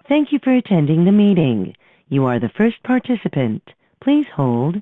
Thank you for attending the meeting. You are the first participant. Please hold.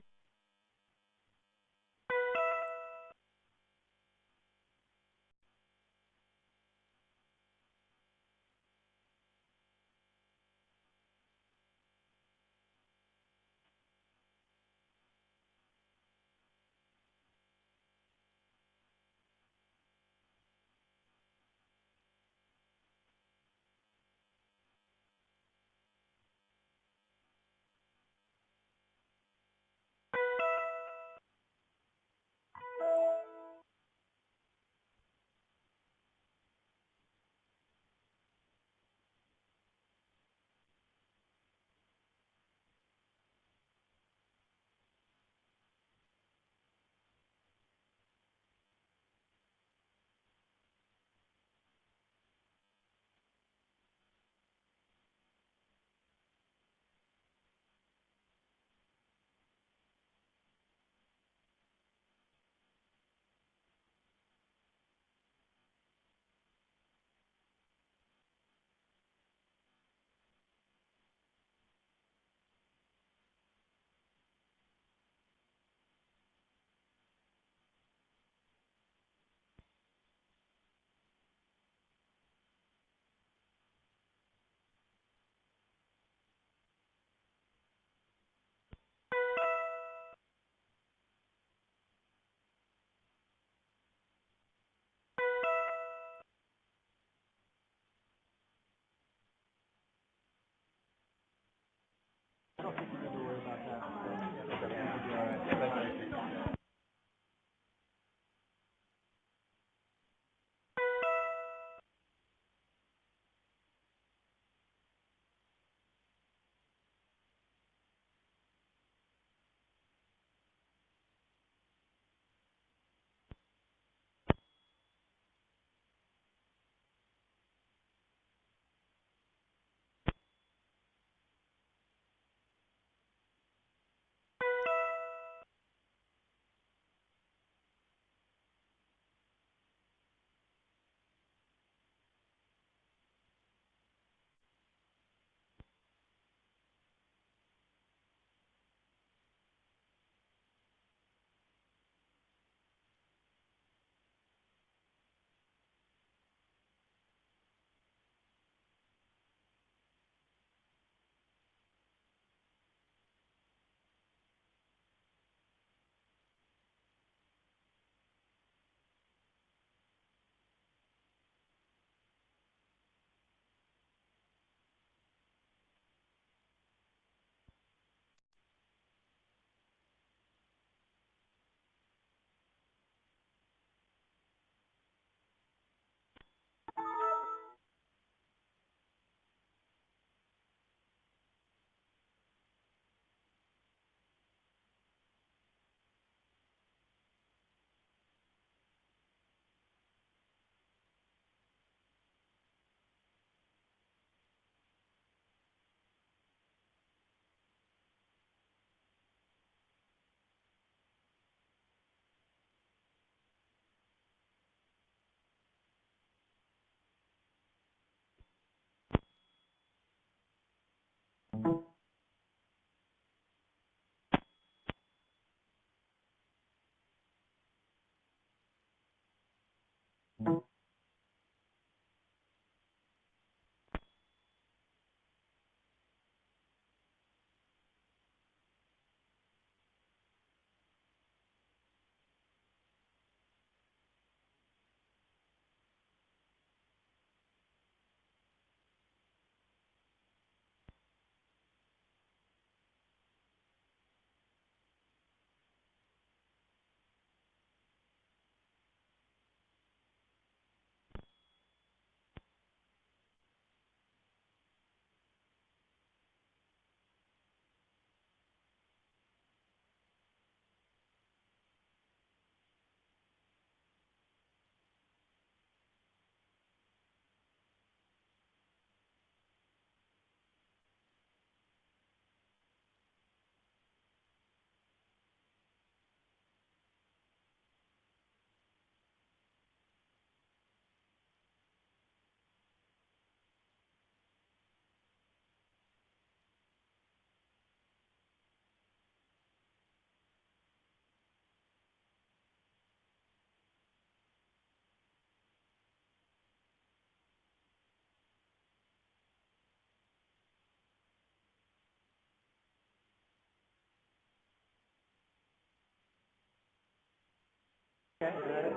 Okay.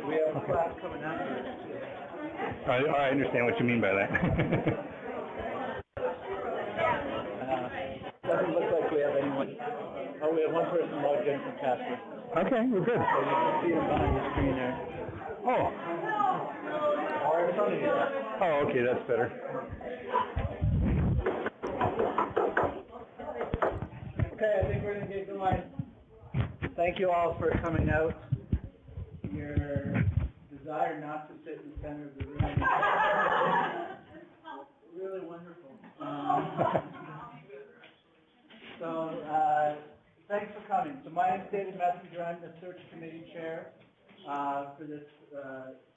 We have a class coming out. I understand what you mean by that. Doesn't look like we have anyone. Oh, we have one person logged in from Casper. Okay, we're good. So you can see them behind the screen there. Oh. Or in front of you. Oh, okay, that's better. Okay, I think we're going to get going. Thank you all for coming out. Your desire not to sit in the center of the room is really wonderful. Thanks for coming. So my name is David Messenger. I'm the search committee chair for this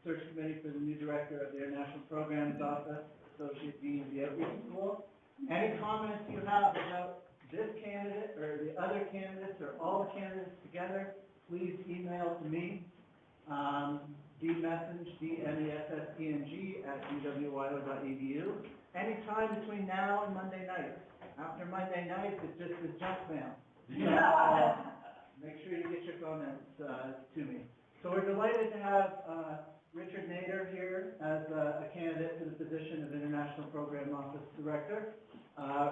search committee for the new director of the International Programs Office, Associate Dean of the Outreach School. Any comments you have about this candidate or the other candidates or all the candidates together, please email to me, dmessenge, dmesseng@uwyo.edu. Anytime between now and Monday night. After Monday night, it's just the junk mail. Make sure you get your comments to me. So we're delighted to have Richard Nader here as a candidate for the position of International Program Office Director.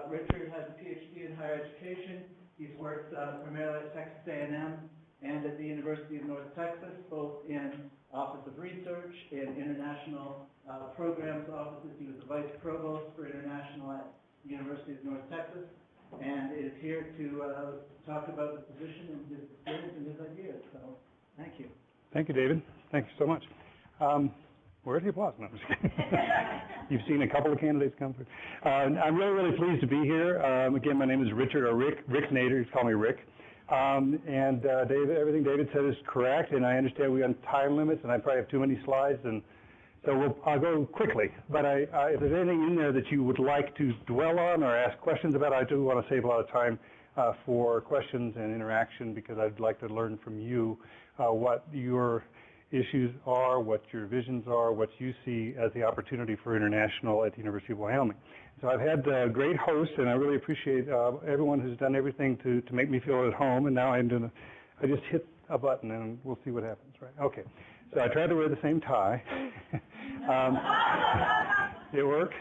Richard has a PhD in higher education. He's worked primarily at Texas A&M and at the University of North Texas, both in Office of Research and International Programs Offices. He was the Vice Provost for International at the University of North Texas, and is here to talk about the position and his experience and his ideas. So, thank you. Thank you, David. Thank you so much. Where's the applause? No, I'm just kidding. You've seen a couple of candidates come through. I'm really, really pleased to be here. Again, my name is Richard, or Rick Nader. You can call me Rick. David, everything David said is correct, and I understand we have time limits, and I probably have too many slides, and so I'll go quickly. But if there's anything in there that you would like to dwell on or ask questions about, I do want to save a lot of time for questions and interaction, because I'd like to learn from you what your issues are, what your visions are, what you see as the opportunity for international at the University of Wyoming. So I've had great hosts, and I really appreciate everyone who's done everything to make me feel at home. And now I just hit a button, and we'll see what happens, right? Okay. So I tried to wear the same tie. It worked.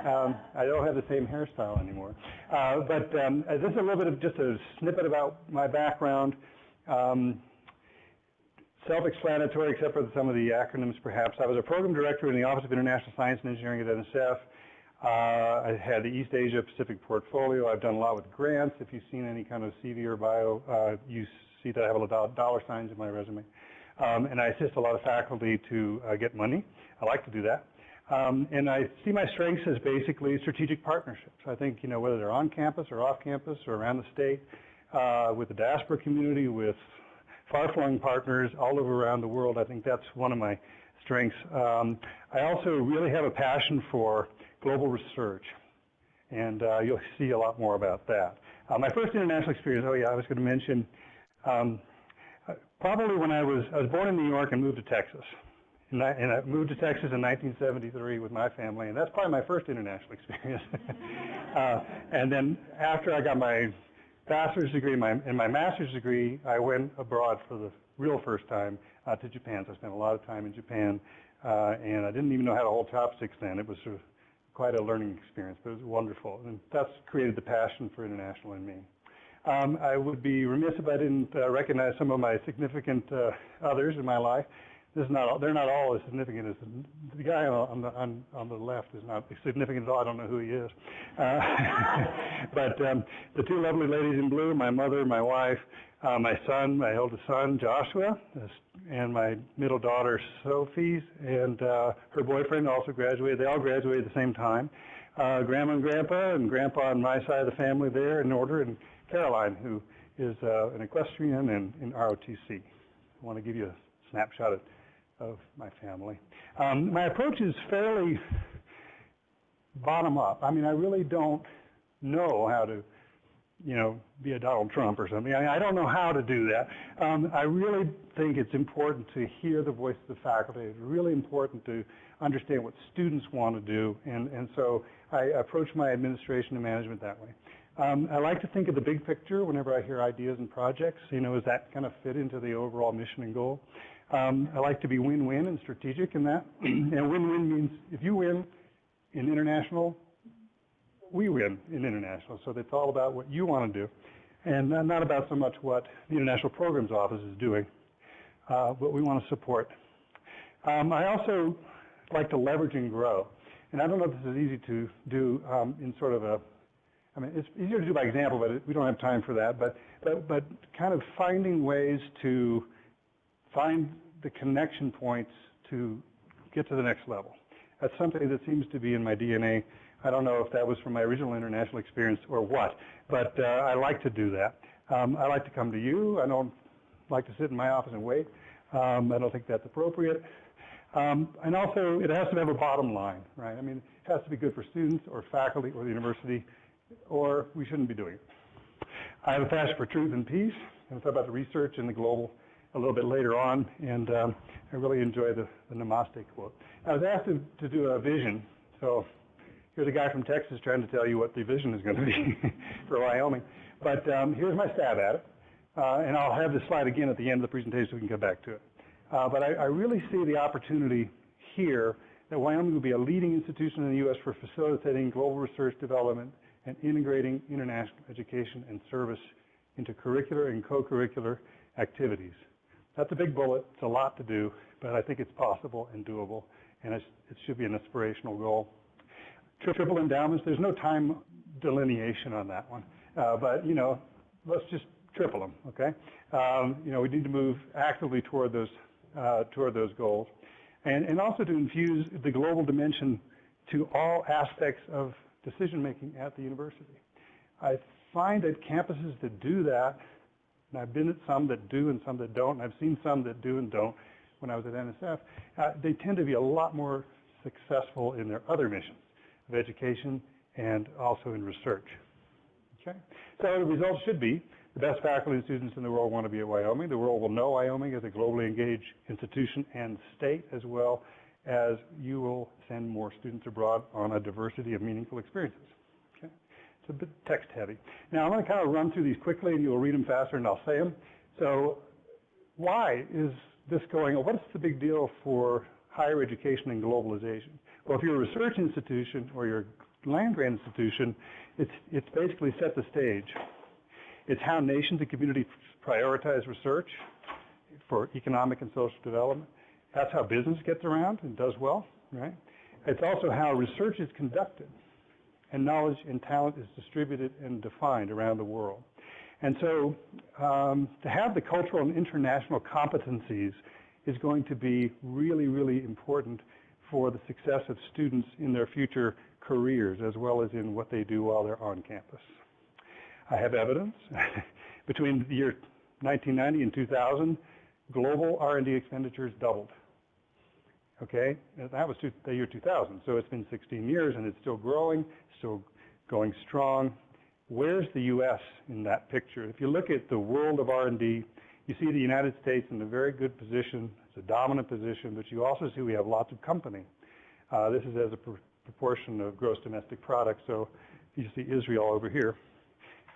I don't have the same hairstyle anymore. But this is a little bit of just a snippet about my background. Self-explanatory, except for some of the acronyms, perhaps. I was a program director in the Office of International Science and Engineering at NSF. I had the East Asia Pacific portfolio. I've done a lot with grants. If you've seen any kind of CV or bio, you see that I have a lot of dollar signs in my resume. And I assist a lot of faculty to get money. I like to do that. And I see my strengths as basically strategic partnerships. I think, whether they're on campus or off campus or around the state, with the diaspora community, with far-flung partners all over around the world, I think that's one of my strengths. I also really have a passion for global research, and you'll see a lot more about that. My first international experience, I was going to mention, probably when I was born in New York and moved to Texas. And I moved to Texas in 1973 with my family, and that's probably my first international experience. And then after I got my bachelor's degree and my master's degree, I went abroad for the real first time to Japan. So I spent a lot of time in Japan, and I didn't even know how to hold chopsticks then. It was quite a learning experience, but it was wonderful. And that's created the passion for international in me. I would be remiss if I didn't recognize some of my significant others in my life. They're not all as significant as the guy on the left is not significant at all. I don't know who he is. But the two lovely ladies in blue, my mother, my wife, my son, my oldest son, Joshua, and my middle daughter, Sophie, and her boyfriend also graduated. They all graduated at the same time. Grandma and Grandpa, and Grandpa on my side of the family there in order, and Caroline, who is an equestrian in ROTC. I want to give you a snapshot of my family. My approach is fairly bottom up. I mean, I really don't know how to, be a Donald Trump or something. I don't know how to do that. I really think it's important to hear the voice of the faculty. It's really important to understand what students want to do, and so I approach my administration and management that way. I like to think of the big picture whenever I hear ideas and projects. Does that kind of fit into the overall mission and goal? I like to be win-win and strategic in that. And win-win means if you win in international, we win in international. So it's all about what you want to do, and not about so much what the International Programs Office is doing, what we want to support. I also like to leverage and grow. And I don't know if this is easy to do in sort of it's easier to do by example, but we don't have time for that. But kind of finding ways to find the connection points to get to the next level. That's something that seems to be in my DNA. I don't know if that was from my original international experience or what, but I like to do that. I like to come to you. I don't like to sit in my office and wait. I don't think that's appropriate. And also, it has to have a bottom line, right? It has to be good for students or faculty or the university, or we shouldn't be doing it. I have a passion for truth and peace. I'm going to talk about the research and the global a little bit later on, and I really enjoy the Namaste quote. I was asked to do a vision, so here's a guy from Texas trying to tell you what the vision is going to be for Wyoming. But here's my stab at it, and I'll have this slide again at the end of the presentation so we can come back to it. But I really see the opportunity here that Wyoming will be a leading institution in the U.S. for facilitating global research development and integrating international education and service into curricular and co-curricular activities. That's a big bullet. It's a lot to do, but I think it's possible and doable, and it should be an aspirational goal. Triple endowments, there's no time delineation on that one, but let's just triple them, okay? We need to move actively toward those goals, and also to infuse the global dimension to all aspects of decision making at the university. I find that campuses that do that, and I've been at some that do and some that don't, and I've seen some that do and don't when I was at NSF, they tend to be a lot more successful in their other missions of education and also in research. Okay? So the results should be the best faculty and students in the world want to be at Wyoming. The world will know Wyoming as a globally engaged institution and state, as well as you will send more students abroad on a diversity of meaningful experiences. Okay? It's a bit text heavy. Now I'm going to kind of run through these quickly and you'll read them faster and I'll say them. So why is this going on? What's the big deal for higher education and globalization? Well, if you're a research institution or you're a land-grant institution, it's basically set the stage. It's how nations and communities prioritize research for economic and social development. That's how business gets around and does well, right? It's also how research is conducted and knowledge and talent is distributed and defined around the world. And so to have the cultural and international competencies is going to be really, really important for the success of students in their future careers as well as in what they do while they're on campus. I have evidence. Between the year 1990 and 2000, global R&D expenditures doubled. Okay, and that was the year 2000, so it's been 16 years and it's still growing, still going strong. Where's the U.S. in that picture? If you look at the world of R&D, you see the United States in a very good position. It's a dominant position, but you also see we have lots of company. This is as a proportion of gross domestic product, so you see Israel over here.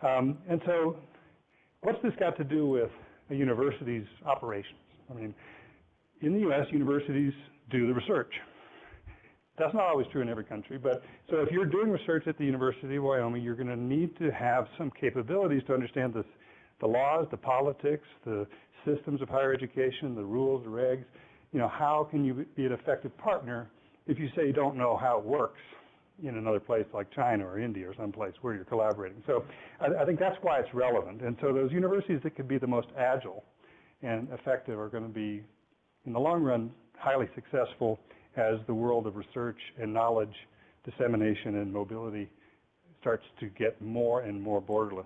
And so what's this got to do with a university's operations? In the U.S., universities do the research. That's not always true in every country, but so if you're doing research at the University of Wyoming, you're going to need to have some capabilities to understand the laws, the politics, the systems of higher education, the rules, the regs. How can you be an effective partner if you say you don't know how it works in another place like China or India or someplace where you're collaborating? So I think that's why it's relevant. And so those universities that could be the most agile and effective are going to be, in the long run, highly successful as the world of research and knowledge dissemination and mobility starts to get more and more borderless.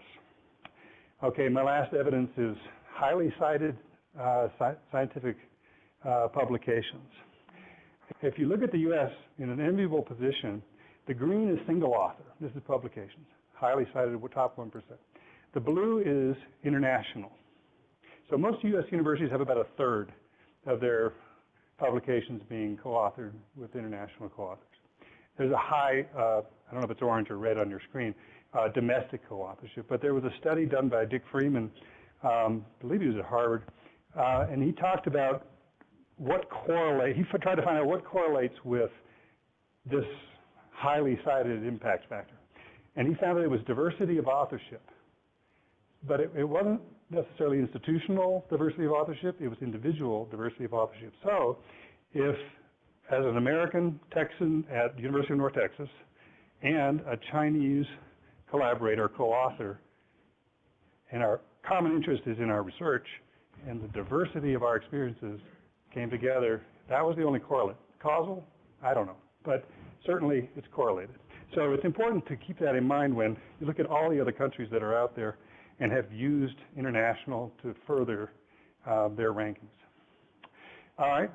Okay, my last evidence is highly cited scientific publications. If you look at the U.S. in an enviable position, the green is single author. This is publications, highly cited, top 1%. The blue is international. So most U.S. universities have about a third of their publications being co-authored with international co-authors. there's a high, I don't know if it's orange or red on your screen, domestic co-authorship. But there was a study done by Dick Freeman, I believe he was at Harvard, and he talked about he tried to find out what correlates with this highly cited impact factor. And he found that it was diversity of authorship. But it wasn't necessarily institutional diversity of authorship, it was individual diversity of authorship. So if, as an American Texan at the University of North Texas and a Chinese collaborator, co-author, and our common interest is in our research, and the diversity of our experiences came together, that was the only correlate. Causal? I don't know. But certainly it's correlated. So it's important to keep that in mind when you look at all the other countries that are out there and have used international to further their rankings. All right,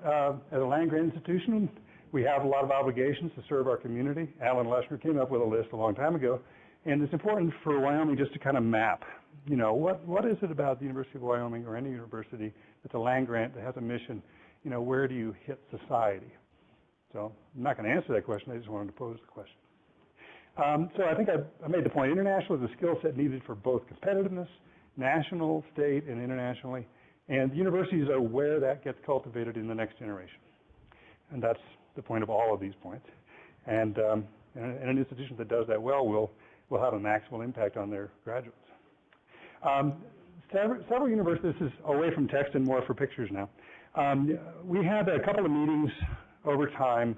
as a land-grant institution, we have a lot of obligations to serve our community. Alan Leshner came up with a list a long time ago, and it's important for Wyoming just to kind of map, you know, what is it about the University of Wyoming or any university that's a land grant that has a mission, you know, where do you hit society? So I'm not going to answer that question, I just wanted to pose the question. So I think I made the point. International is a skill set needed for both competitiveness, national, state, and internationally. And the universities are where that gets cultivated in the next generation. And that's the point of all of these points. And an institution that does that well will have a maximal impact on their graduates. Several universities, this is away from text and more for pictures now. We had a couple of meetings over time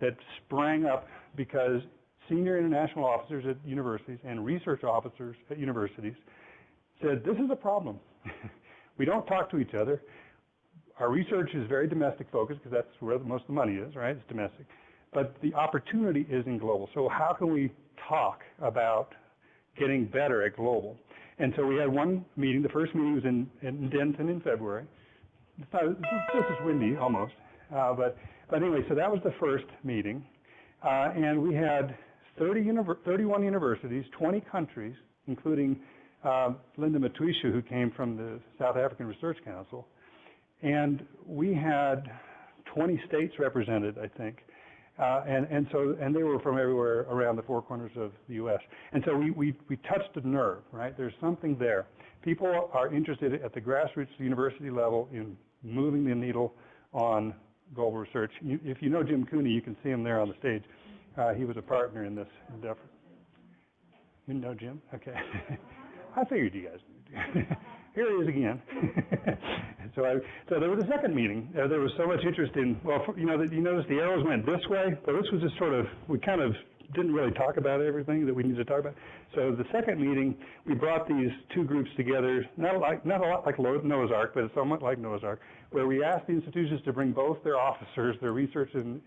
that sprang up because senior international officers at universities and research officers at universities said, this is a problem. We don't talk to each other. Our research is very domestic focused because that's where most of the money is, right? It's domestic. But the opportunity is in global. So how can we talk about getting better at global? And so we had one meeting. The first meeting was in Denton in February. This is windy almost. But anyway, so that was the first meeting. And we had 31 universities, 20 countries, including Linda Matuisha, who came from the South African Research Council. And we had 20 states represented, I think. And they were from everywhere around the four corners of the U.S. And so we touched a nerve, right? There's something there. People are interested at the grassroots university level in moving the needle on global research. If you know Jim Cooney, you can see him there on the stage. He was a partner in this endeavor. You know Jim? Okay. I figured you guys knew. Here he is again. So there was a second meeting. There was so much interest in, well, you notice the arrows went this way, but this was just sort of, we kind of didn't really talk about everything that we needed to talk about. So the second meeting, we brought these two groups together, not a lot like Noah's Ark, but somewhat like Noah's Ark, where we asked the institutions to bring both their officers, their research and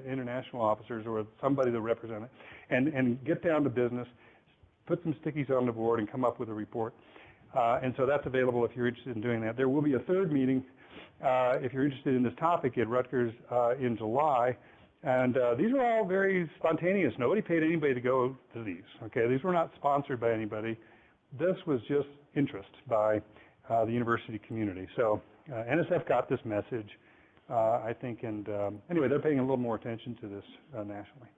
international officers, or somebody to represent it, and get down to business, put some stickies on the board, and come up with a report. And so that's available if you're interested in doing that. There will be a third meeting if you're interested in this topic at Rutgers in July. And these were all very spontaneous. Nobody paid anybody to go to these. Okay, these were not sponsored by anybody. This was just interest by the university community. So NSF got this message, I think, and anyway, they're paying a little more attention to this nationally.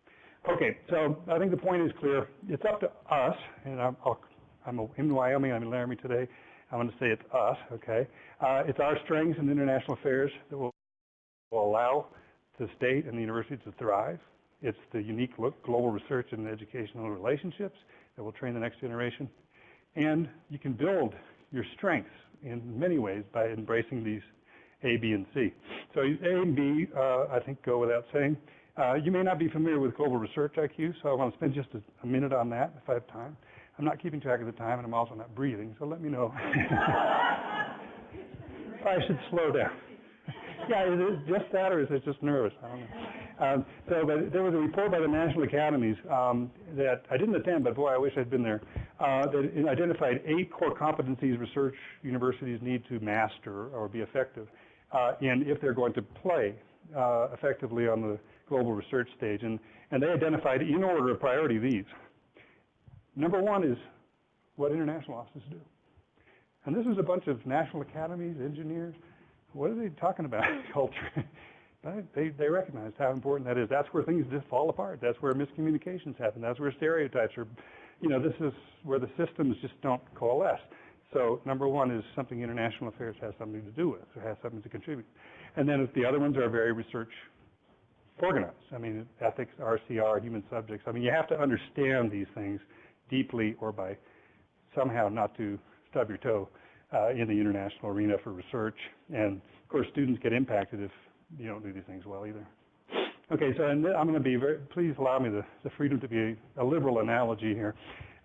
Okay, so I think the point is clear. It's up to us, and I'm in Wyoming, I'm in Laramie today. I'm going to say it's us, okay? It's our strengths in international affairs that will allow the state and the university to thrive. It's the unique global research and educational relationships that will train the next generation. And you can build your strengths in many ways by embracing these A, B, and C. So A and B, I think, go without saying. You may not be familiar with global research IQ, so I want to spend just a minute on that if I have time. I'm not keeping track of the time, and I'm also not breathing, so let me know. I should slow down. Yeah, is it just that, or is it just nervous? I don't know. But there was a report by the National Academies that I didn't attend, but boy, I wish I'd been there, that identified 8 core competencies research universities need to master or be effective if they're going to play effectively on the global research stage. And they identified, in order of priority, these. Number 1 is what international offices do. And this was a bunch of national academies, engineers. What are they talking about? Culture. Right? They recognized how important that is. That's where things just fall apart. That's where miscommunications happen. That's where stereotypes are, this is where the systems just don't coalesce. So number one is something international affairs has something to do with, or has something to contribute. And then the other ones are very research organized. I mean, ethics, RCR, human subjects. I mean, you have to understand these things deeply or by somehow not to stub your toe in the international arena for research. And of course, students get impacted if you don't do these things well either. Okay, so I'm going to be please allow me the freedom to be a liberal analogy here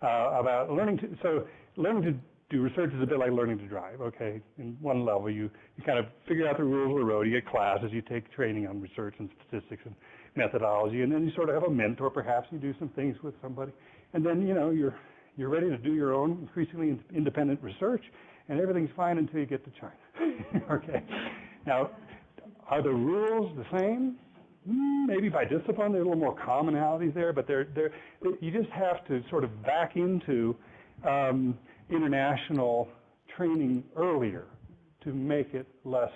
about learning to do research is a bit like learning to drive, okay? In one level, you kind of figure out the rules of the road, you get classes, you take training on research and statistics and methodology, and then you sort of have a mentor, perhaps you do some things with somebody, and then, you're ready to do your own increasingly independent research, and everything's fine until you get to China, okay? Now, are the rules the same? Maybe by discipline, there's a little more commonalities there, but you just have to sort of back into international training earlier to make it less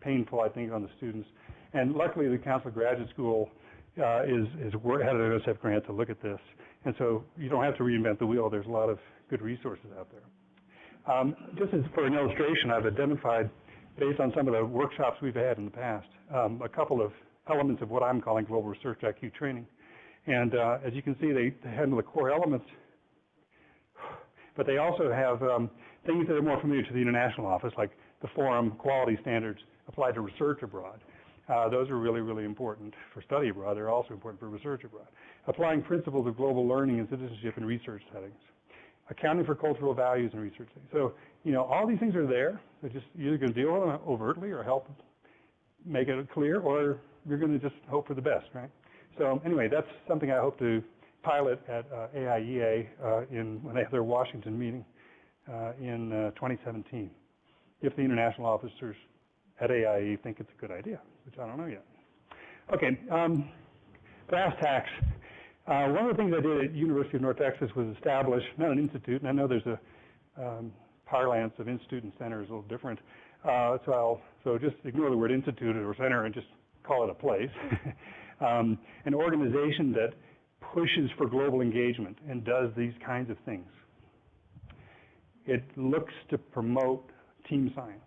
painful, I think, on the students. And luckily, the Council of Graduate School had an OSF grant to look at this. And so you don't have to reinvent the wheel. There's a lot of good resources out there. Just as for an illustration, I've identified, based on some of the workshops we've had in the past, a couple of elements of what I'm calling global research IQ training. And as you can see, they handle the core elements, but they also have things that are more familiar to the international office, like the forum quality standards applied to research abroad. Those are really, really important for study abroad. They're also important for research abroad. Applying principles of global learning and citizenship in research settings. Accounting for cultural values in research settings. So, all these things are there. They're just, you're going to deal with them overtly or help make it clear, or you're going to just hope for the best, right? So anyway, that's something I hope to pilot at AIEA when they have their Washington meeting in 2017, if the international officers at AIE think it's a good idea, which I don't know yet. Okay, brass tacks. One of the things I did at University of North Texas was establish, not an institute, and I know there's a parlance of institute and center is a little different, so just ignore the word institute or center and just call it a place. An organization that pushes for global engagement and does these kinds of things. It looks to promote team science,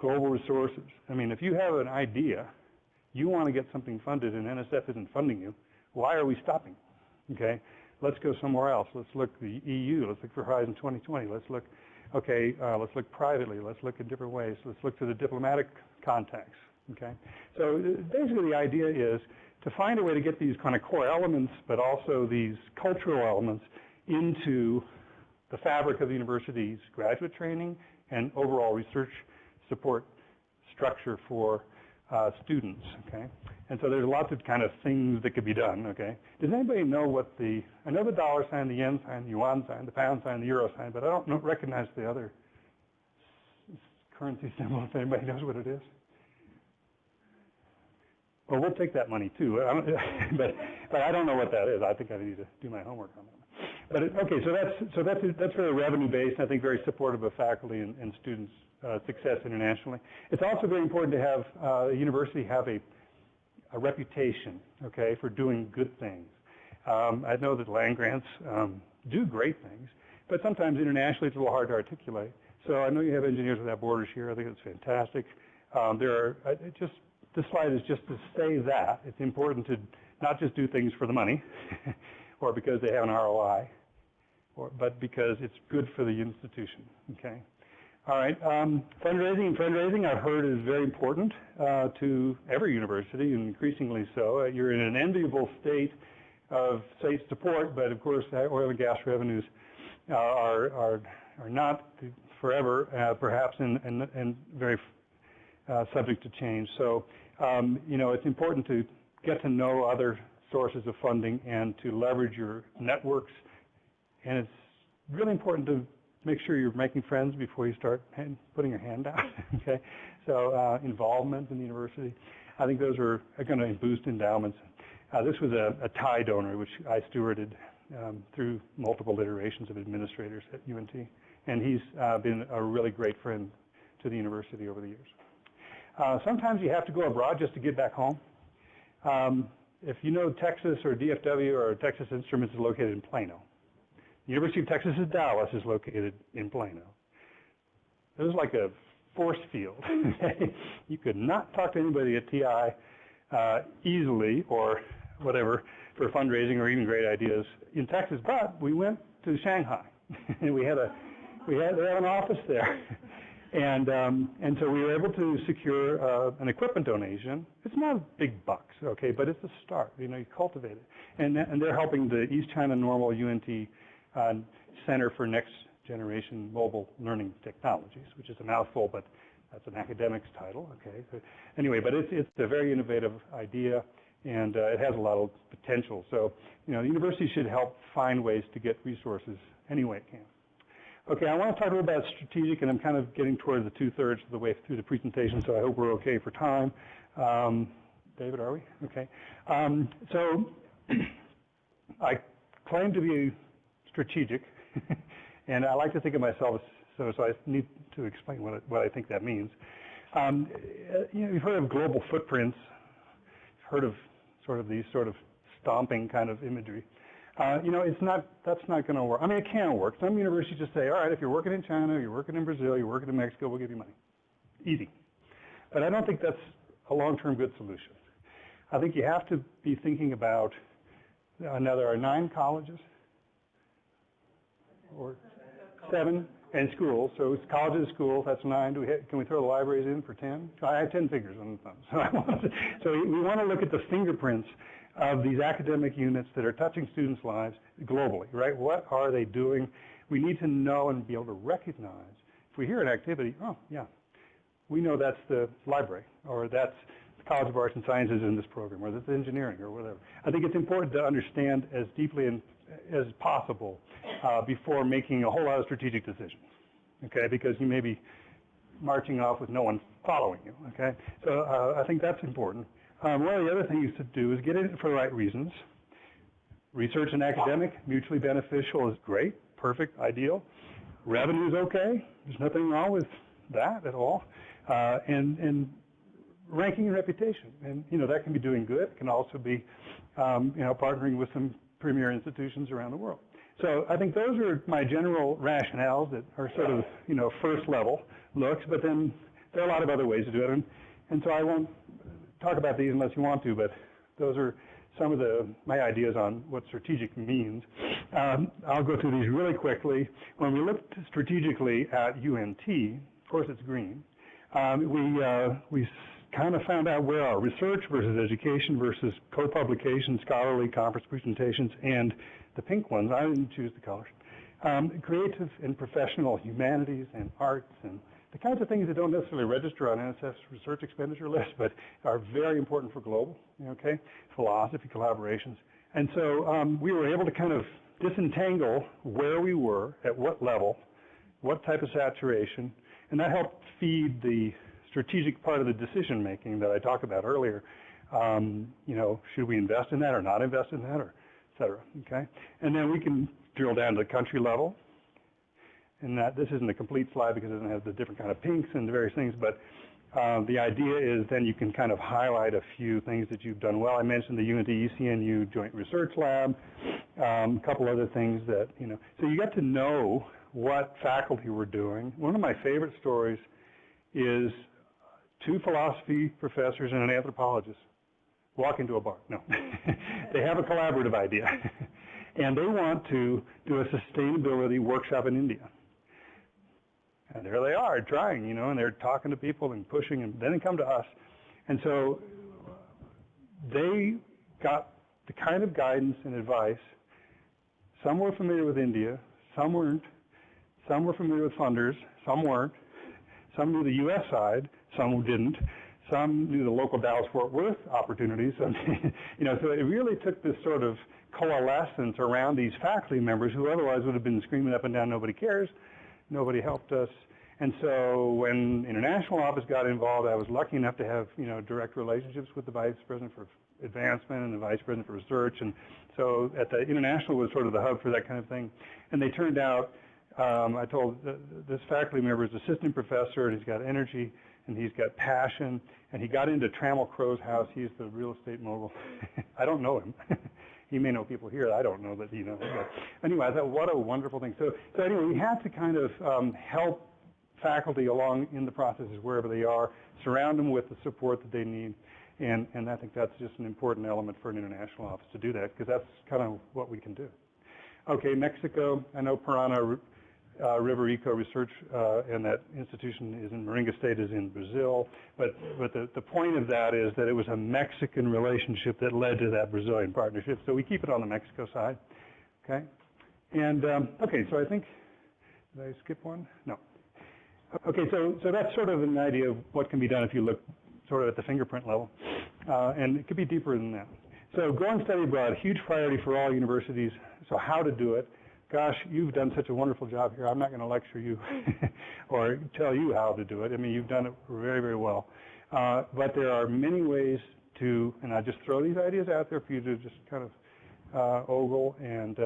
global resources. I mean, if you have an idea, you want to get something funded and NSF isn't funding you, why are we stopping? Okay, let's go somewhere else. Let's look the EU. Let's look for Horizon 2020. Let's look, let's look privately. Let's look in different ways. Let's look to the diplomatic contacts. Okay, so basically the idea is to find a way to get these kind of core elements, but also these cultural elements into the fabric of the university's graduate training and overall research support structure for students, okay? And so there's lots of kind of things that could be done, okay? Does anybody know what I know the dollar sign, the yen sign, the yuan sign, the pound sign, the euro sign, but I don't recognize the other currency symbol, if anybody knows what it is. Well, we'll take that money too, but I don't know what that is. I think I need to do my homework on that. But okay, so that's very revenue based. I think very supportive of faculty and students' success internationally. It's also very important to have a university have a reputation, okay, for doing good things. I know that land grants do great things, but sometimes internationally it's a little hard to articulate. So I know you have Engineers Without Borders here. I think it's fantastic. This slide is just to say that it's important to not just do things for the money or because they have an ROI, but because it's good for the institution, okay? All right, fundraising I've heard is very important to every university, and increasingly so. You're in an enviable state of state support, but of course oil and gas revenues are not forever, perhaps, and very subject to change. So, it's important to get to know other sources of funding and to leverage your networks. And it's really important to make sure you're making friends before you start putting your hand out, okay? So, involvement in the university. I think those are going to boost endowments. This was a TIE donor, which I stewarded through multiple iterations of administrators at UNT. And he's been a really great friend to the university over the years. Sometimes you have to go abroad just to get back home. If you know Texas or DFW or Texas Instruments is located in Plano. The University of Texas at Dallas is located in Plano. It was like a force field. You could not talk to anybody at TI easily or whatever for fundraising or even great ideas in Texas, but we went to Shanghai and we had an office there. And so we were able to secure an equipment donation. It's not big bucks, okay, but it's a start. You know, you cultivate it. And they're helping the East China Normal UNT Center for Next Generation Mobile Learning Technologies, which is a mouthful, but that's an academic's title, okay. So anyway, but it's a very innovative idea, and it has a lot of potential. So, you know, the university should help find ways to get resources any way it can. Okay, I want to talk a little about strategic, and I'm kind of getting towards the 2/3 of the way through the presentation, so I hope we're okay for time. David, are we? Okay. So I claim to be strategic, and I like to think of myself as so I need to explain what I think that means. You know, you've heard of global footprints, you've heard of these stomping kind of imagery. You know, that's not going to work. I mean, it can work. Some universities just say, all right, if you're working in China, you're working in Brazil, you're working in Mexico, we'll give you money. Easy. But I don't think that's a long-term good solution. I think you have to be thinking about, now there are 9 colleges, or 7, and schools. So it's colleges, schools, that's 9. Can we throw the libraries in for 10? I have 10 fingers on the thumb. So we want to look at the fingerprints of these academic units that are touching students' lives globally, right? What are they doing? We need to know and be able to recognize. If we hear an activity, oh, yeah, we know that's the library, or that's the College of Arts and Sciences in this program, or that's engineering, or whatever. I think it's important to understand as deeply as possible before making a whole lot of strategic decisions, okay? Because you may be marching off with no one following you, okay? So I think that's important. One of the other things to do is get in it for the right reasons. Research and academic, mutually beneficial is great, perfect, ideal. Revenue is okay. There's nothing wrong with that at all. And ranking and reputation, and you know that can be doing good. It can also be, you know, partnering with some premier institutions around the world. So I think those are my general rationales that are sort of, you know, first level looks. But then there are a lot of other ways to do it, and so I won't talk about these unless you want to, but those are some of my ideas on what strategic means. I'll go through these really quickly. When we looked strategically at UNT, of course it's green, we kind of found out where our research versus education versus co-publication, scholarly, conference presentations, and the pink ones, I didn't choose the colors, creative and professional humanities and arts and the kinds of things that don't necessarily register on NSF's research expenditure list, but are very important for global, okay? Philosophy, collaborations. And so we were able to kind of disentangle where we were, at what level, what type of saturation, and that helped feed the strategic part of the decision making that I talked about earlier. You know, should we invest in that or not invest in that, or et cetera, okay? And then we can drill down to the country level. And that this isn't a complete slide because it doesn't have the different kind of pinks and the various things, but the idea is then you can kind of highlight a few things that you've done well. I mentioned the UNT ECNU Joint Research Lab, a couple other things that, you know, so you get to know what faculty were doing. One of my favorite stories is 2 philosophy professors and an anthropologist walk into a bar. No, they have a collaborative idea, and they want to do a sustainability workshop in India. And there they are trying, you know, and they're talking to people and pushing, and then they come to us. And so they got the kind of guidance and advice. Some were familiar with India, some weren't. Some were familiar with funders, some weren't. Some knew the U.S. side, some didn't. Some knew the local Dallas-Fort Worth opportunities. You know, so it really took this sort of coalescence around these faculty members who otherwise would have been screaming up and down, nobody cares. Nobody helped us. And so when international office got involved, I was lucky enough to have, you know, direct relationships with the vice president for advancement and the vice president for research. And so at the international was sort of the hub for that kind of thing. And they turned out, I told this faculty member is assistant professor and he's got energy and he's got passion, and he got into Trammell Crow's house. He's the real estate mogul. I don't know him. He may know people here. I don't know that he knows. But anyway, I thought, what a wonderful thing. So anyway, we had to kind of help faculty along in the processes wherever they are, surround them with the support that they need, and I think that's just an important element for an international office to do that, because that's kind of what we can do. Okay, Mexico. I know Parana River Eco Research and that institution is in Moringa State, is in Brazil, but the point of that is that it was a Mexican relationship that led to that Brazilian partnership, so we keep it on the Mexico side, okay? And, okay, so I think, did I skip one? No. Okay, so that's sort of an idea of what can be done if you look sort of at the fingerprint level, and it could be deeper than that. So growing study abroad, huge priority for all universities, so how to do it. Gosh, you've done such a wonderful job here. I'm not going to lecture you or tell you how to do it. I mean, you've done it very, very well. But there are many ways to, and I just throw these ideas out there for you to just kind of ogle and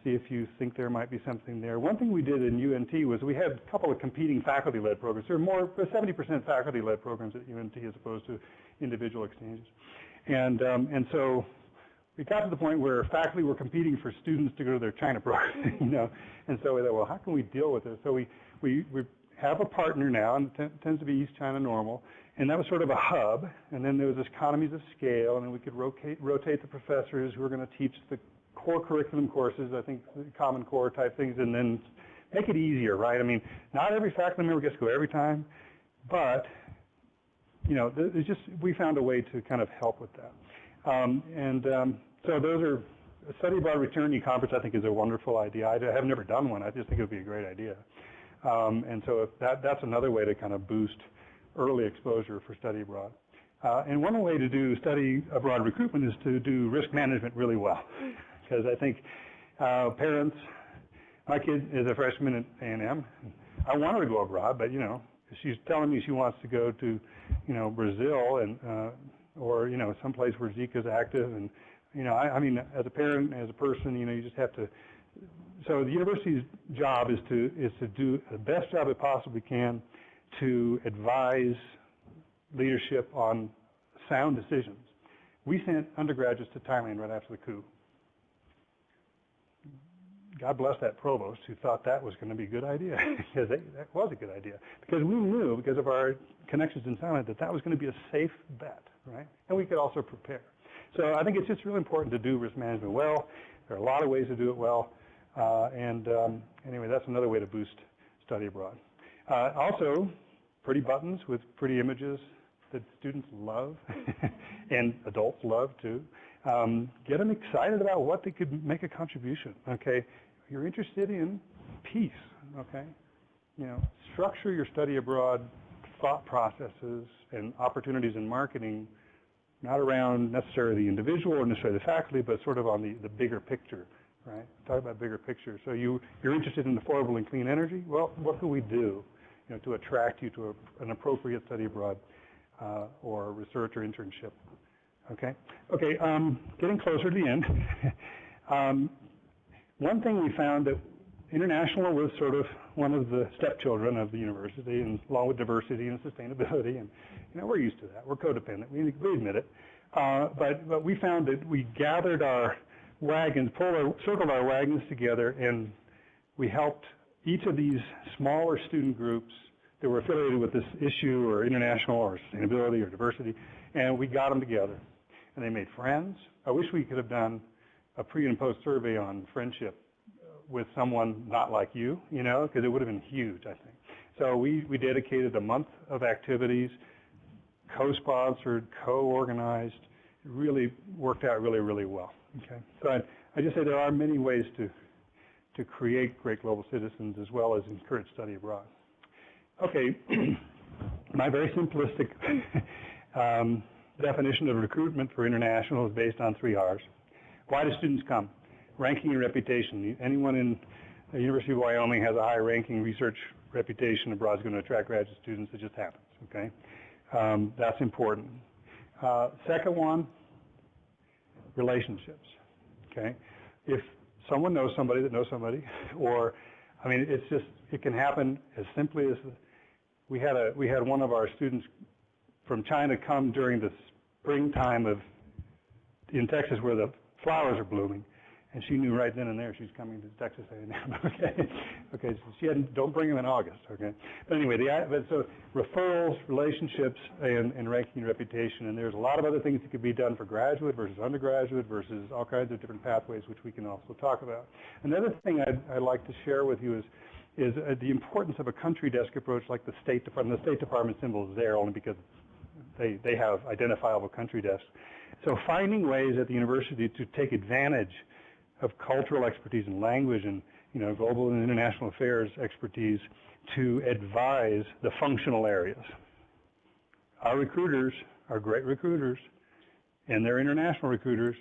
see if you think there might be something there. One thing we did in UNT was we had a couple of competing faculty-led programs. There are more, 70% faculty-led programs at UNT as opposed to individual exchanges. And so we got to the point where faculty were competing for students to go to their China program, you know, and so we thought, well, how can we deal with this? So we have a partner now, and it tends to be East China Normal, and that was sort of a hub, and then there was this economies of scale, and then we could rotate the professors who were going to teach the core curriculum courses, I think Common Core type things, and then make it easier, right? I mean, not every faculty member gets to go every time, but, you know, it's just, we found a way to kind of help with that. So those are, a study abroad return e-conference I think is a wonderful idea. I have never done one. I just think it would be a great idea. And so if that's another way to kind of boost early exposure for study abroad. And one way to do study abroad recruitment is to do risk management really well. Because I think parents, my kid is a freshman at A&M. I want her to go abroad, but, you know, she's telling me she wants to go to, you know, Brazil and, or, you know, someplace where Zika's active. And, you know, I mean, as a parent, as a person, you know, you just have to, so the university's job is to do the best job it possibly can to advise leadership on sound decisions. We sent undergraduates to Thailand right after the coup. God bless that provost who thought that was going to be a good idea, because that was a good idea. Because we knew, because of our connections in Thailand, that that was going to be a safe bet, right? And we could also prepare. So I think it's just really important to do risk management well. There are a lot of ways to do it well. Anyway, that's another way to boost study abroad. Also, pretty buttons with pretty images that students love and adults love too. Get them excited about what they could make a contribution, okay? You're interested in peace, okay? You know, structure your study abroad thought processes and opportunities in marketing, not around necessarily the individual or necessarily the faculty, but sort of on the bigger picture, right? Talk about bigger picture. So you're interested in affordable and clean energy? Well, what can we do, you know, to attract you to an appropriate study abroad or research or internship? Okay. Okay. Getting closer to the end. One thing we found that international was sort of one of the stepchildren of the university, and along with diversity and sustainability, and you know we're used to that. We're codependent. We admit it. But we found that we gathered our wagons, circled our wagons together, and we helped each of these smaller student groups that were affiliated with this issue or international or sustainability or diversity, and we got them together. And they made friends. I wish we could have done a pre and post survey on friendship with someone not like you, you know, because it would have been huge, I think. So we dedicated a month of activities, co-sponsored, co-organized. It really worked out really, really well. Okay. So I just say there are many ways to create great global citizens as well as encourage study abroad. Okay, my very simplistic definition of recruitment for international is based on 3 R's. Why do students come? Ranking and reputation. Anyone in the University of Wyoming has a high ranking research reputation abroad is going to attract graduate students. It just happens, okay? That's important. Second one, relationships, okay? If someone knows somebody that knows somebody, or, I mean, it's just, it can happen as simply as we had one of our students from China come during the springtime in Texas where the flowers are blooming, and she knew right then and there she was coming to Texas A&M. Okay, so she don't bring them in August. Okay, but anyway, so referrals, relationships, and ranking reputation, and there's a lot of other things that could be done for graduate versus undergraduate versus all kinds of different pathways, which we can also talk about. Another thing I'd like to share with you is the importance of a country desk approach like the State Department. The State Department symbol is there only because they have identifiable country desks. So finding ways at the university to take advantage of cultural expertise and language and global and international affairs expertise to advise the functional areas. Our recruiters are great recruiters and they're international recruiters,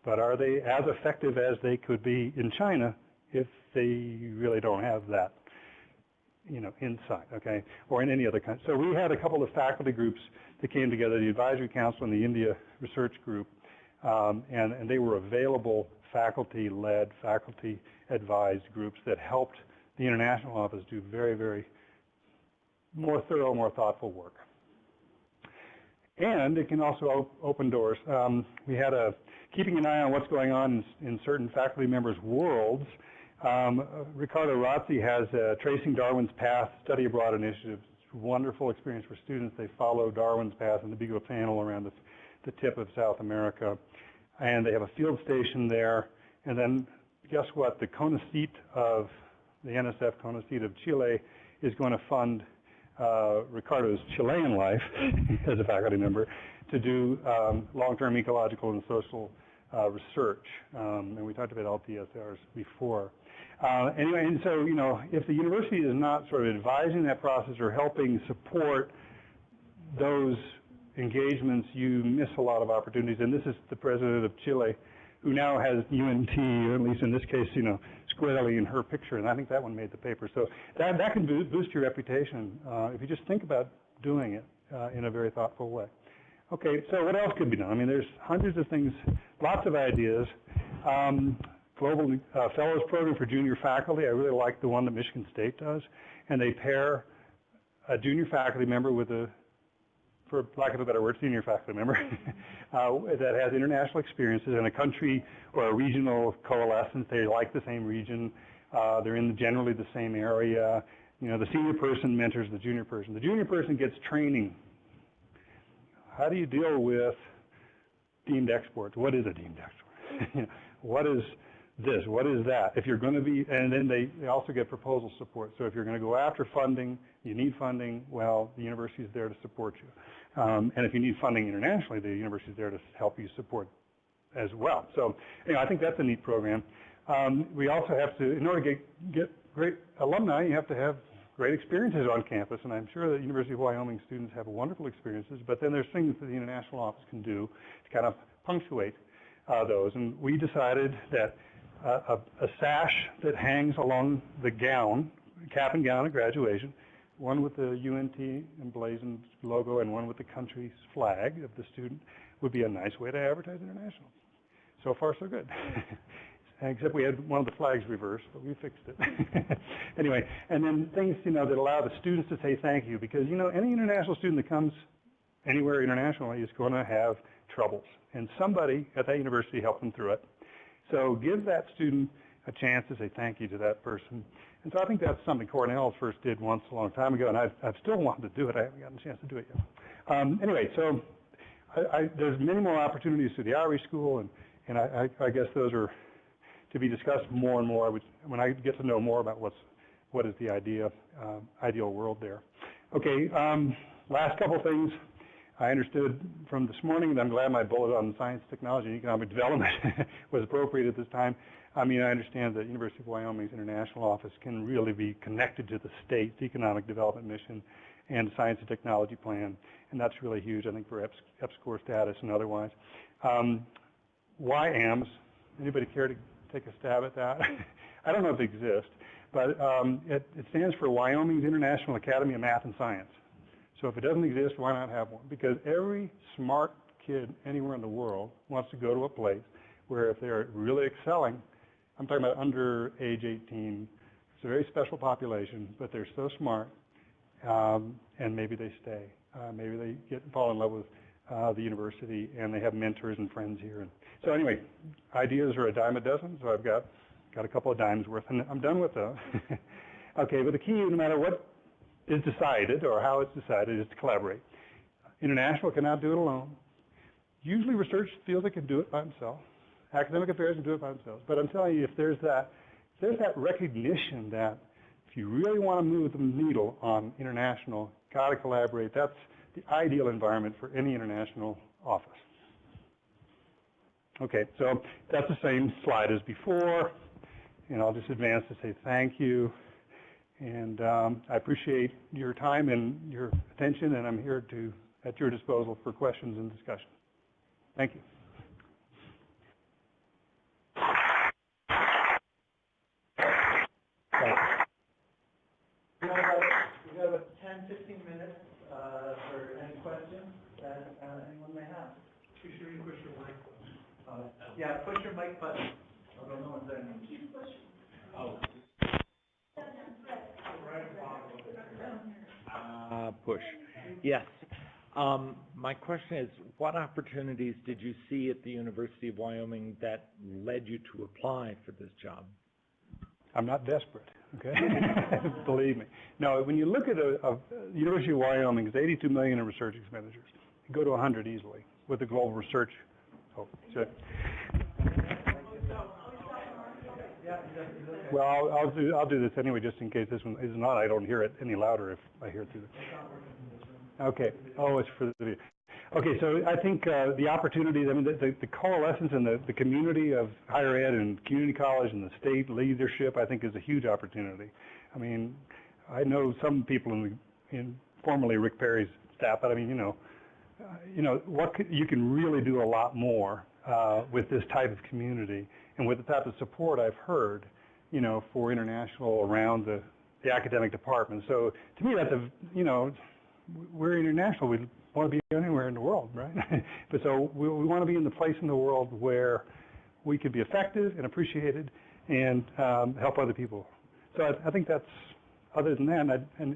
but are they as effective as they could be in China if they really don't have that insight, okay, or in any other country? So we had a couple of faculty groups that came together, the Advisory Council and the India Research Group, and they were available faculty-led, faculty-advised groups that helped the international office do very, very more thorough, more thoughtful work. And it can also open doors. We had keeping an eye on what's going on in certain faculty members' worlds. Ricardo Razzi has a Tracing Darwin's Path Study Abroad initiative. It's a wonderful experience for students. They follow Darwin's path in the Beagle Channel around the tip of South America. And they have a field station there. And then guess what? The CONACYT of the NSF CONACYT of Chile is going to fund Ricardo's Chilean life as a faculty member to do long-term ecological and social research. And we talked about LTSRs before. Anyway, and so, if the university is not sort of advising that process or helping support those engagements, you miss a lot of opportunities. And this is the president of Chile, who now has UNT, or at least in this case, squarely in her picture, and I think that one made the paper. So that can boost your reputation if you just think about doing it in a very thoughtful way. Okay, so what else could be done? I mean, there's hundreds of things, lots of ideas. Global Fellows Program for junior faculty, I really like the one that Michigan State does, and they pair a junior faculty member with for lack of a better word, senior faculty member that has international experiences in a country or a regional coalescence. They like the same region. They're in generally the same area. The senior person mentors the junior person. The junior person gets training. How do you deal with deemed exports? What is a deemed export? What is this? What is that? If you're going to be, and then they also get proposal support. So if you're going to go after funding, you need funding, well, the university is there to support you. And if you need funding internationally, the university is there to help you support as well. So, I think that's a neat program. We also have to, in order to get great alumni, you have to have great experiences on campus, and I'm sure that University of Wyoming students have wonderful experiences, but then there's things that the international office can do to kind of punctuate those. And we decided that a sash that hangs along the gown, cap and gown at graduation, one with the UNT emblazoned logo and one with the country's flag of the student, would be a nice way to advertise international. So far, so good. Except we had one of the flags reversed, but we fixed it. Anyway, and then things, that allow the students to say thank you, because, any international student that comes anywhere internationally is going to have troubles, and somebody at that university helped them through it. So give that student a chance to say thank you to that person. And so I think that's something Cornell first did once a long time ago, and I've still wanted to do it. I haven't gotten a chance to do it yet. Anyway, so there's many more opportunities through the Irish School, and I guess those are to be discussed more and more when I get to know more about what is the ideal world there. Okay, last couple things. I understood from this morning, and I'm glad my bullet on science, technology, and economic development was appropriate at this time. I understand that University of Wyoming's international office can really be connected to the state's economic development mission and science and technology plan, and that's really huge, I think, for EPSCoR status and otherwise. WIAMS, anybody care to take a stab at that? I don't know if it exists, but it stands for Wyoming's International Academy of Math and Science. So if it doesn't exist, why not have one? Because every smart kid anywhere in the world wants to go to a place where if they're really excelling, I'm talking about under age 18, it's a very special population, but they're so smart and maybe they stay. Maybe they fall in love with the university, and they have mentors and friends here. And so anyway, ideas are a dime a dozen, so I've got a couple of dimes worth, and I'm done with those. Okay, but the key, no matter what is decided or how it's decided, is to collaborate. International cannot do it alone. Usually research feels it can do it by themselves. Academic affairs can do it by themselves. But I'm telling you, if there's that recognition that if you really want to move the needle on international, got to collaborate. That's the ideal environment for any international office. Okay, so that's the same slide as before, and I'll just advance to say thank you. And I appreciate your time and your attention, and I'm here at your disposal for questions and discussion. Thank you. We have 10, 15 minutes for any questions that anyone may have. Be sure you push your mic button. Yeah, push your mic button. Although no one's there. Oh. Push. Yes. My question is, what opportunities did you see at the University of Wyoming that led you to apply for this job? I'm not desperate, okay? Believe me. No, when you look at University of Wyoming, it's $82 million in research expenditures. You go to 100 easily with the global research. Oh, so. Well, I'll do this anyway, just in case this one is not. I don't hear it any louder if I hear it through the. Okay. Oh, it's for the video. Okay, so I think the opportunities. I mean, the coalescence and the community of higher ed and community college and the state leadership, I think, is a huge opportunity. I mean, I know some people in formerly Rick Perry's staff, but I mean, you can really do a lot more with this type of community and with the type of support I've heard, for international around the academic department. So to me, that's we're international. We want to be anywhere in the world, right? But so we want to be in the place in the world where we could be effective and appreciated and help other people. So I think that's, other than that, and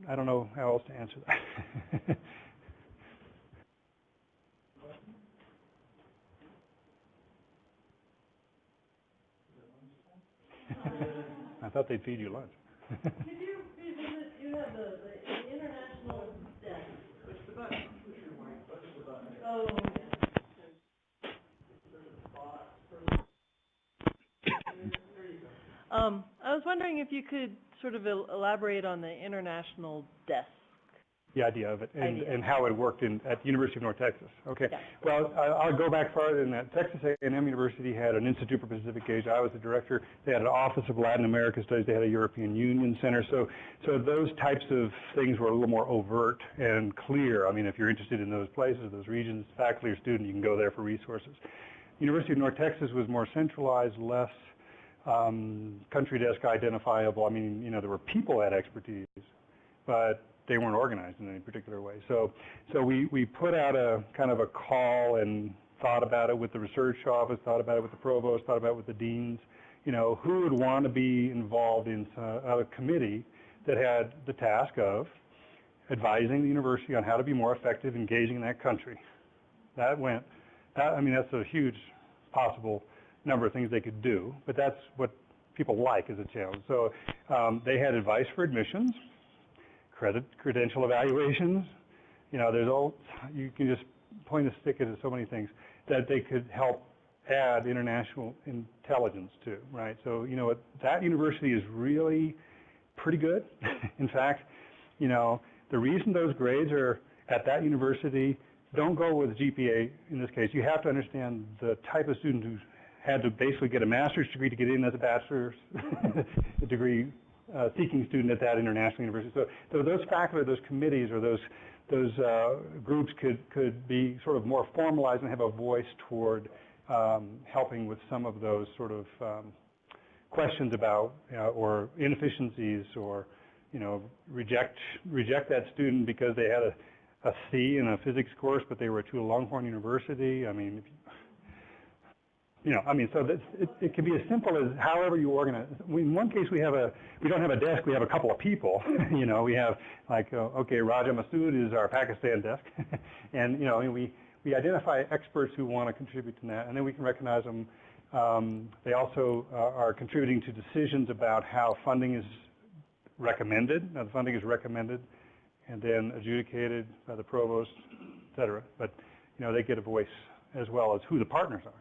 I don't know how else to answer that. I thought they'd feed you lunch. Could you revisit, you have the international desk. Push the button. Push your mic. Push the button. Oh, I was wondering if you could sort of elaborate on the international desk. The idea of it and how it worked at the University of North Texas. Okay. Yeah. Well, I'll go back farther than that. Texas A&M University had an Institute for Pacific Asia. I was the director. They had an Office of Latin America Studies. They had a European Union Center. So those types of things were a little more overt and clear. I mean, if you're interested in those places, those regions, faculty or student, you can go there for resources. University of North Texas was more centralized, less country desk identifiable. I mean, there were people that had expertise, but they weren't organized in any particular way. So we put out a kind of a call and thought about it with the research office, thought about it with the provost, thought about it with the deans, who would want to be involved in a committee that had the task of advising the university on how to be more effective engaging in that country. That's a huge possible number of things they could do, but that's what people like as a challenge. So they had advice for admissions, credential evaluations, you can just point a stick at so many things that they could help add international intelligence to, right? So, that university is really pretty good. In fact, the reason those grades are at that university, don't go with GPA in this case. You have to understand the type of student who had to basically get a master's degree to get in as a bachelor's degree seeking student at that international university. So those faculty, those committees, or those groups could be sort of more formalized and have a voice toward helping with some of those sort of questions about or inefficiencies, or reject that student because they had a C in a physics course, but they were at Longhorn University. I mean, You know, I mean, so it can be as simple as however you organize. In one case, we don't have a desk, we have a couple of people. You know, we have like, okay, Raja Masood is our Pakistan desk. And, you know, we identify experts who want to contribute to that, and then we can recognize them. They also are contributing to decisions about how funding is recommended. Now, the funding is recommended and then adjudicated by the provost, et cetera. But, you know, they get a voice as well as who the partners are.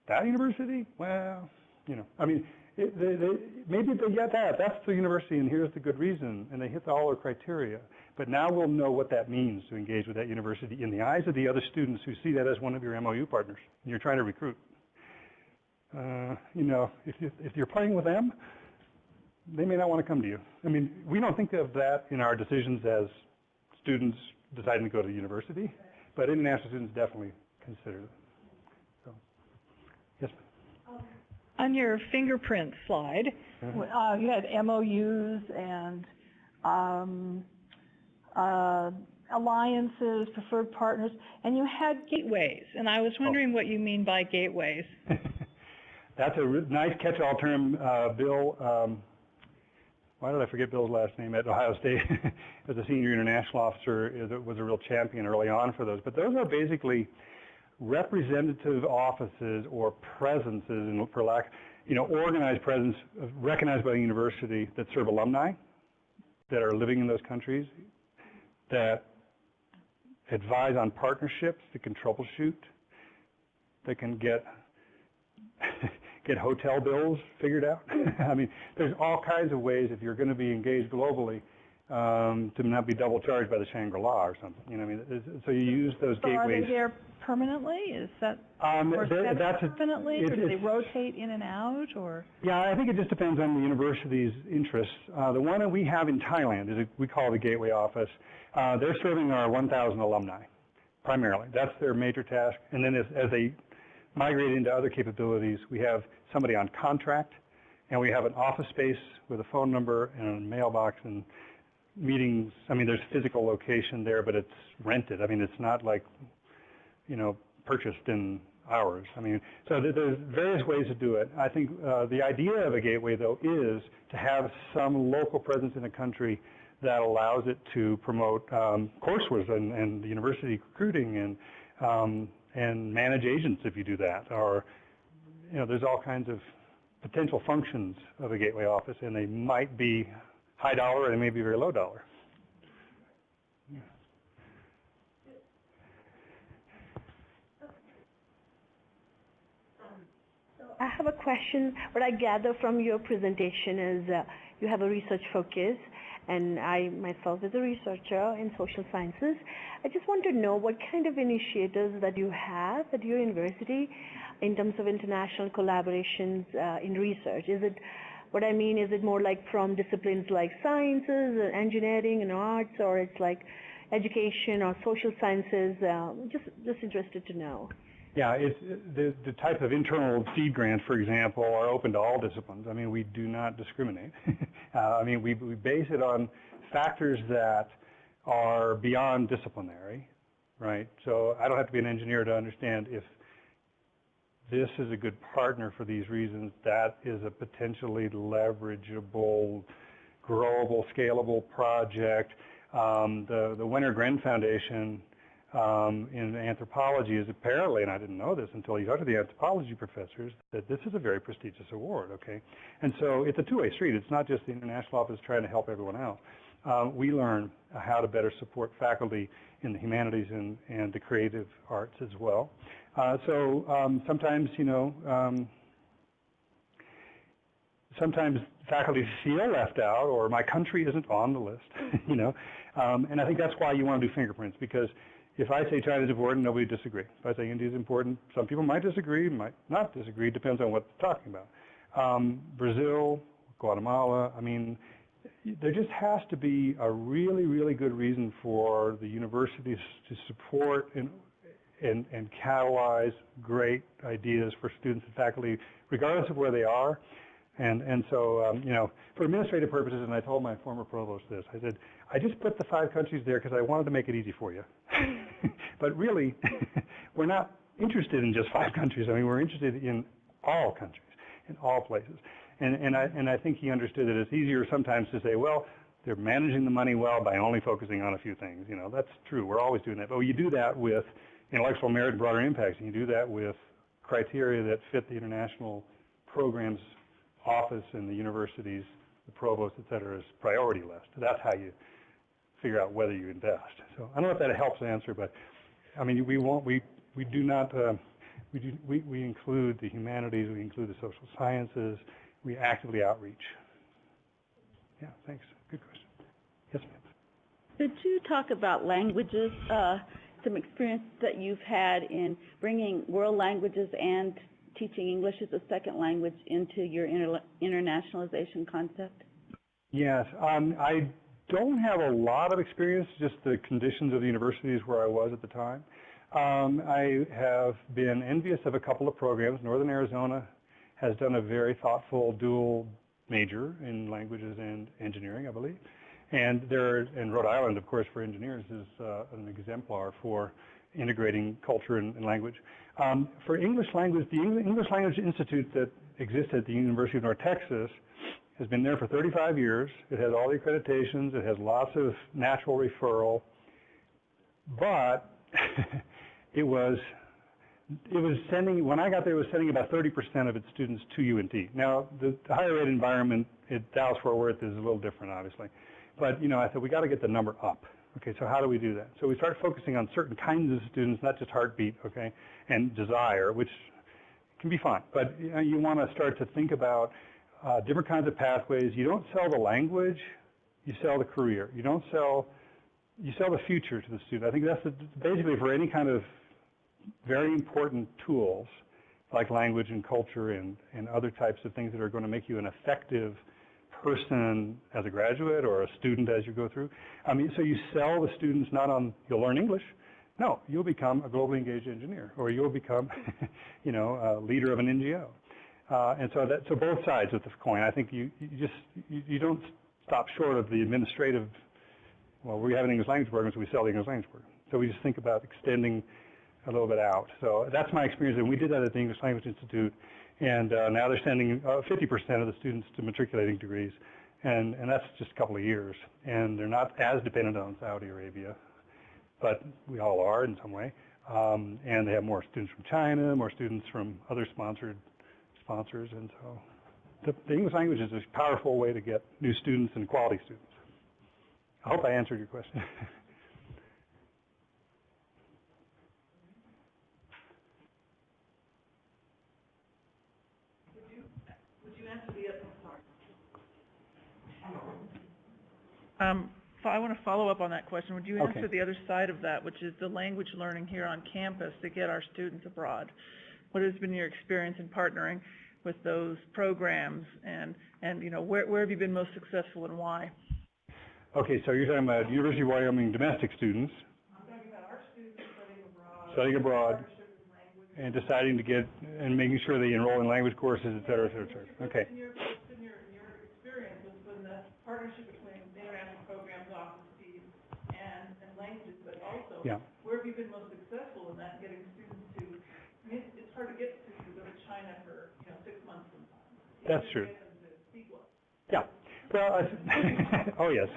That university? Well, you know, I mean, maybe they get that. That's the university, and here's the good reason, and they hit all their criteria. But now we'll know what that means to engage with that university in the eyes of the other students who see that as one of your MOU partners, and you're trying to recruit. You know, if you're playing with them, they may not want to come to you. I mean, we don't think of that in our decisions as students deciding to go to the university, but international students definitely consider it. So, yes, ma'am. On your fingerprint slide, you had MOUs and alliances, preferred partners, and you had gateways. And I was wondering what you mean by gateways. That's a nice catch-all term. Bill, why did I forget Bill's last name at Ohio State? As a senior international officer, was a real champion early on for those. But those are basically representative offices or presences, and for lack, you know, organized presence recognized by the university that serve alumni that are living in those countries, that advise on partnerships, that can troubleshoot, that can get hotel bills figured out. I mean, there's all kinds of ways if you're going to be engaged globally to not be double charged by the Shangri-La or something. You know, I mean, so you use those gateways. Are they there permanently? Is that permanently, or do they rotate in and out, or? Yeah, I think it just depends on the university's interests. The one that we have in Thailand is we call the Gateway Office. They're serving our 1,000 alumni primarily. That's their major task. And then as they migrate into other capabilities, we have somebody on contract, and we have an office space with a phone number and a mailbox and meetings. I mean, there's physical location there, but it's rented. I mean, it's not like, you know, purchased in hours. I mean, so there's various ways to do it. I think the idea of a gateway, though, is to have some local presence in a country that allows it to promote coursework and the university recruiting and manage agents if you do that. Or, you know, there's all kinds of potential functions of a gateway office, and they might be high dollar and they may be very low dollar. I have a question. What I gather from your presentation is you have a research focus, and I myself is a researcher in social sciences. I just want to know what kind of initiatives that you have at your university in terms of international collaborations in research. Is it, what I mean, is it more like from disciplines like sciences, engineering and arts, or it's like education or social sciences? Just interested to know. Yeah, it's the type of internal seed grants, for example, are open to all disciplines. I mean, we do not discriminate. I mean, we base it on factors that are beyond disciplinary, right? So I don't have to be an engineer to understand if this is a good partner for these reasons. That is a potentially leverageable, growable, scalable project. The Winter Gren Foundation in anthropology is apparently, and I didn't know this until you talked to the anthropology professors, that this is a very prestigious award, okay? And so it's a two-way street. It's not just the international office trying to help everyone else. We learn how to better support faculty in the humanities and the creative arts as well. Sometimes, you know, sometimes faculty feel left out, or my country isn't on the list, you know, and I think that's why you want to do fingerprints, because if I say China's important, nobody would disagree. If I say India's important, some people might disagree, might not disagree, depends on what they're talking about. Brazil, Guatemala, I mean, there just has to be a really, really good reason for the universities to support and catalyze great ideas for students and faculty, regardless of where they are. And so, you know, for administrative purposes, and I told my former provost this, I said, I just put the 5 countries there because I wanted to make it easy for you. But really, we're not interested in just 5 countries. I mean, we're interested in all countries, in all places. And I think he understood that it's easier sometimes to say, well, they're managing the money well by only focusing on a few things. You know, that's true. We're always doing that. But you do that with intellectual merit and broader impacts, and you do that with criteria that fit the international programs office and the universities, the provost, et cetera's priority list. That's how you figure out whether you invest. So I don't know if that helps answer, but I mean, we do not, we include the humanities, we include the social sciences, we actively outreach. Yeah, thanks. Good question. Yes, ma'am. Could you talk about languages, some experience that you've had in bringing world languages and teaching English as a second language into your internationalization concept? Yes, I don't have a lot of experience, just the conditions of the universities where I was at the time. I have been envious of a couple of programs. Northern Arizona has done a very thoughtful dual major in languages and engineering, I believe. And Rhode Island, of course, for engineers is an exemplar for integrating culture and language. For English language, the English Language Institute that exists at the University of North Texas has been there for 35 years. It has all the accreditations. It has lots of natural referral. But when I got there, it was sending about 30% of its students to UNT. Now, the higher ed environment at Dallas-Fort Worth is a little different, obviously. But, you know, I said, we got to get the number up. Okay, so how do we do that? So we started focusing on certain kinds of students, not just heartbeat, okay, and desire, which can be fun. But you want to start to think about different kinds of pathways. You don't sell the language, you sell the career. You sell the future to the student. I think that's basically for any kind of very important tools like language and culture and other types of things that are going to make you an effective person as a graduate or a student as you go through. I mean, so you sell the students not on, you'll learn English. No, you'll become a globally engaged engineer, or you'll become, you know, a leader of an NGO. And so both sides of the coin. I think you don't stop short of the administrative. Well, we have an English language program, so we sell the English language program. So we just think about extending a little bit out. So that's my experience, and we did that at the English Language Institute. And now they're sending 50% of the students to matriculating degrees, and that's just a couple of years. And they're not as dependent on Saudi Arabia, but we all are in some way. And they have more students from China, more students from other sponsors, and so the English language is a powerful way to get new students and quality students. I hope I answered your question. So I want to follow up on that question. Would you Okay. answer the other side of that, which is the language learning here on campus to get our students abroad? What has been your experience in partnering with those programs, and you know, where have you been most successful and why? Okay, so you're talking about University of Wyoming domestic students. I'm talking about our students Studying abroad and deciding to get and making sure they enroll in language courses, et cetera, et cetera, et cetera. Okay. In your experience with the partnership between the international programs offices and languages, but also where have you been most successful in that, getting students to? I mean, it's hard to get students to go to China for 6 months sometimes. That's true. Get them to speak well. Yeah. Well, oh yes.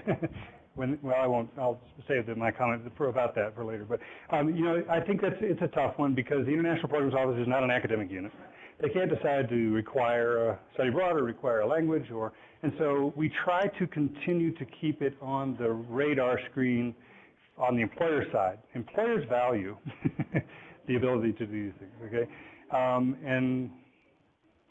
I'll save my comment about that for later. But you know, I think it's a tough one because the International Programs Office is not an academic unit. They can't decide to require a study abroad or require a language, and so we try to continue to keep it on the radar screen on the employer side. Employers value the ability to do these things. Okay, and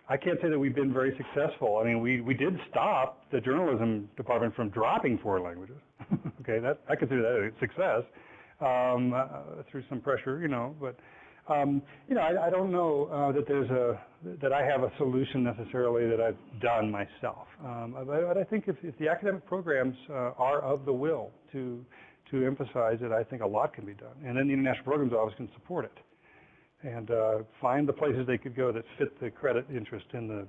I can't say that we've been very successful. I mean, we did stop the journalism department from dropping 4 languages. Okay, I consider that a success through some pressure, you know. But you know, I don't know that I have a solution necessarily that I've done myself. But I think if the academic programs are of the will to emphasize it, I think a lot can be done, and then the International Programs Office can support it. And find the places they could go that fit the credit interest in the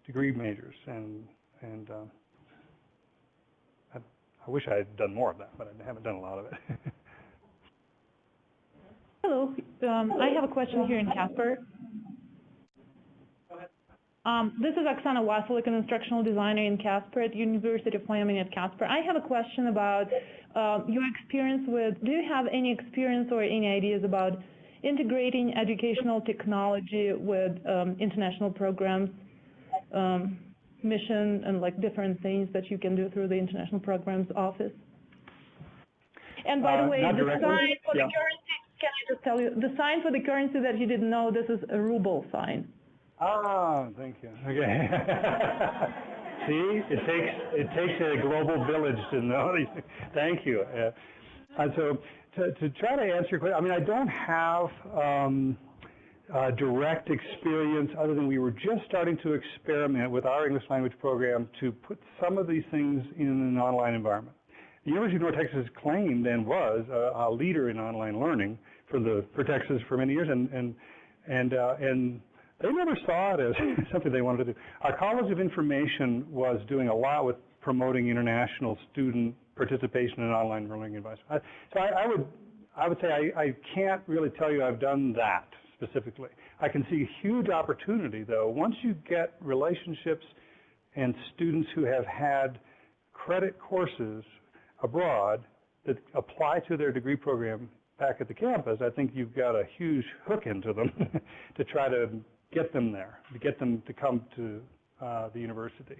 degree majors. And I wish I had done more of that, but I haven't done a lot of it. Hello, I have a question here in Casper. This is Oksana Wasilik, an instructional designer in Casper at University of Wyoming at Casper. I have a question about your experience with, do you have any experience or any ideas about integrating educational technology with international programs, mission, and like different things that you can do through the International Programs Office? And by the way, the sign for the currency, can I just tell you, the sign for the currency that you didn't know, this is a ruble sign. Ah, thank you. Okay. See, it takes a global village to know these things. Thank you. And so to try to answer your question, I mean, I don't have direct experience other than we were just starting to experiment with our English language program to put some of these things in an online environment. The University of North Texas claimed and was a leader in online learning for Texas for many years, and they never saw it as something they wanted to do. Our College of Information was doing a lot with promoting international student participation in online learning environments. So I would say I can't really tell you I've done that specifically. I can see a huge opportunity, though, once you get relationships and students who have had credit courses abroad that apply to their degree program back at the campus. I think you've got a huge hook into them to try to get them there, to get them to come to the university.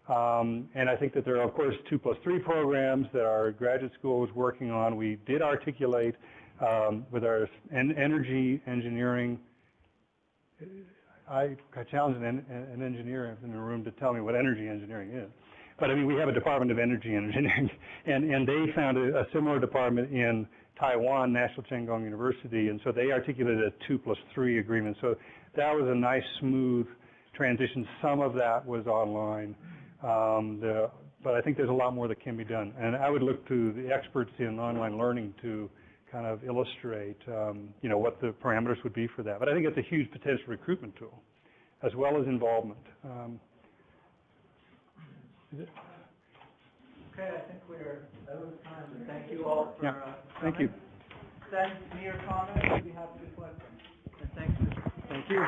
And I think that there are, of course, 2+3 programs that our graduate school is working on. We did articulate with our energy engineering. I challenged an engineer in the room to tell me what energy engineering is. But I mean, we have a Department of Energy Engineering, and they found a similar department in Taiwan, National Cheng Kung University, and so they articulated a 2+3 agreement. So that was a nice, smooth transition. Some of that was online, but I think there's a lot more that can be done. And I would look to the experts in online learning to kind of illustrate, you know, what the parameters would be for that. But I think it's a huge potential recruitment tool, as well as involvement. Okay, I think we're out of time, but thank you all for Thank you. Send me your comments if you have any questions. And thank you. Thank you.